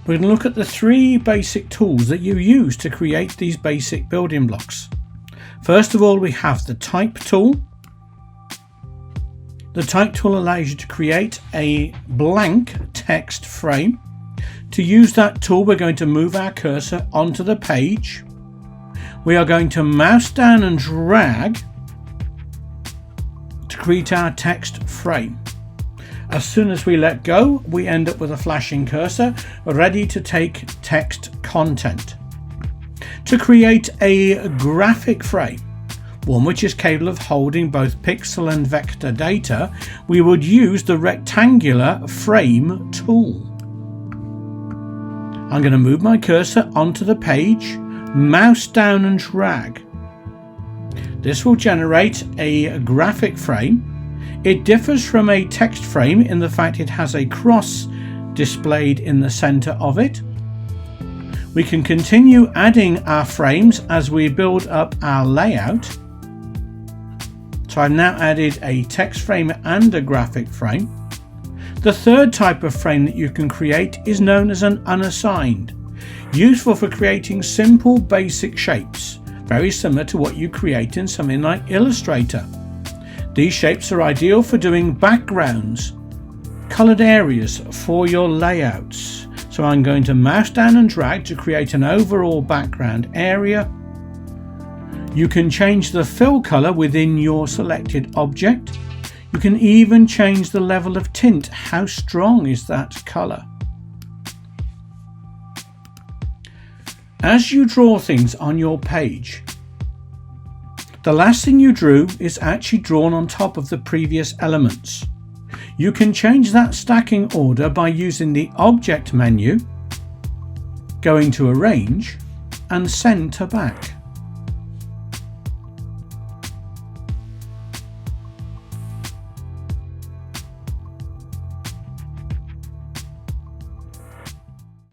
we're going to look at the three basic tools that you use to create these basic building blocks. First of all, we have the Type tool. The Type tool allows you to create a blank text frame. To use that tool, we're going to move our cursor onto the page. We are going to mouse down and drag to create our text frame. As soon as we let go, we end up with a flashing cursor ready to take text content. To create a graphic frame, one which is capable of holding both pixel and vector data, we would use the rectangular frame tool. I'm going to move my cursor onto the page, mouse down and drag. This will generate a graphic frame. It differs from a text frame in the fact it has a cross displayed in the center of it. We can continue adding our frames as we build up our layout. So I've now added a text frame and a graphic frame. The third type of frame that you can create is known as an unassigned, useful for creating simple basic shapes, very similar to what you create in something like Illustrator. These shapes are ideal for doing backgrounds, coloured areas for your layouts. So I'm going to mouse down and drag to create an overall background area. You can change the fill colour within your selected object. You can even change the level of tint. How strong is that colour? As you draw things on your page, the last thing you drew is actually drawn on top of the previous elements. You can change that stacking order by using the Object menu, going to Arrange and Send to Back.